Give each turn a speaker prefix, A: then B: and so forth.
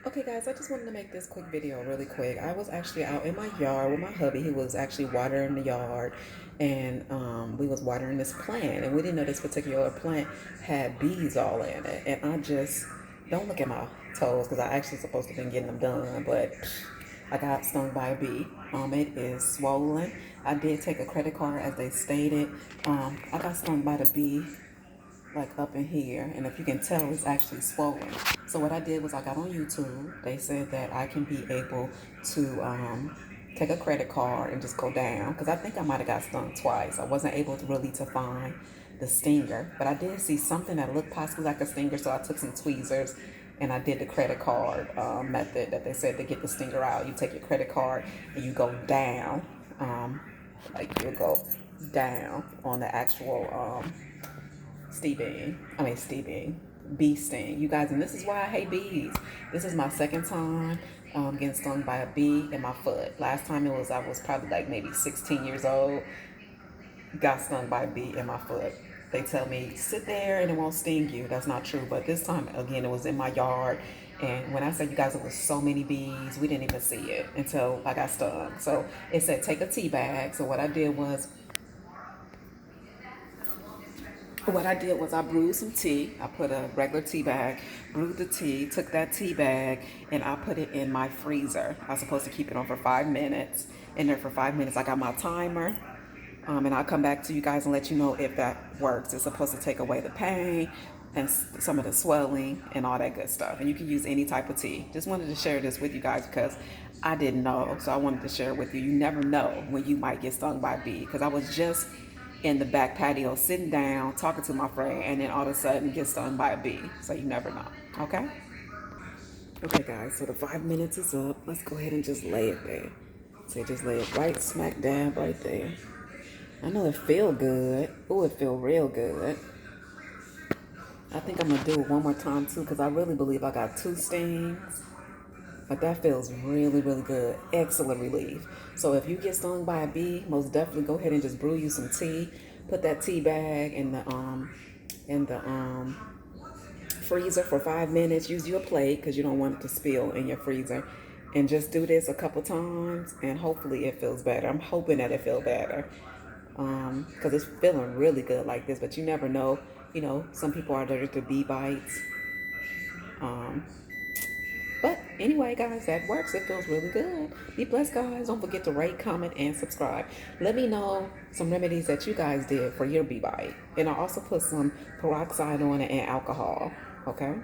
A: Okay guys, I just wanted to make this quick video really quick. I was actually out in my yard with my hubby. He was actually watering the yard, and we was watering this plant, and we didn't know this particular plant had bees all in it. And I just, don't look at my toes because I actually supposed to been getting them done, but I got stung by a bee. It is swollen. I did take a credit card as they stated. I got stung by the bee like up in here, and if you can tell, it's actually swollen. So what I did was I got on YouTube. They said that I can be able to take a credit card and just go down, because I think I might have got stung twice. I wasn't able to really to find the stinger, but I did see something that looked possibly like a stinger, so I took some tweezers and I did the credit card method that they said to get the stinger out. You take your credit card and you go down, like you go down on the actual bee sting, you guys. And this is why I hate bees. This is my second time getting stung by a bee in my foot. Last time I was probably like maybe 16 years old, got stung by a bee in my foot. They tell me sit there and it won't sting you. That's not true. But this time again, it was in my yard, and when I said, you guys, it was so many bees, we didn't even see it until I got stung. So it said take a tea bag. So what I did was I brewed some tea. I put a regular tea bag, brewed the tea, took that tea bag, and I put it in my freezer. I was supposed to keep it on for 5 minutes. In there for 5 minutes. I got my timer, and I'll come back to you guys and let you know if that works. It's supposed to take away the pain and some of the swelling and all that good stuff. And you can use any type of tea. Just wanted to share this with you guys because I didn't know, so I wanted to share it with you. You never know when you might get stung by a bee, because I was just in the back patio sitting down talking to my friend, and then all of a sudden get stung by a bee. So you never know. Okay guys, so the 5 minutes is up. Let's go ahead and just lay it there. So just lay it right smack down right there. I know it feel good. Oh, it feel real good. I think I'm gonna do it one more time too, because I really believe I got 2 stings. But that feels really, really good. Excellent relief. So if you get stung by a bee, most definitely go ahead and just brew you some tea. Put that tea bag in the freezer for 5 minutes. Use your plate because you don't want it to spill in your freezer. And just do this a couple times, and hopefully it feels better. I'm hoping that it feels better, because it's feeling really good like this. But you never know. You know, some people are allergic to bee bites. But anyway, guys, that works. It feels really good. Be blessed, guys. Don't forget to rate, comment, and subscribe. Let me know some remedies that you guys did for your bee bite. And I also put some peroxide on it and alcohol. Okay?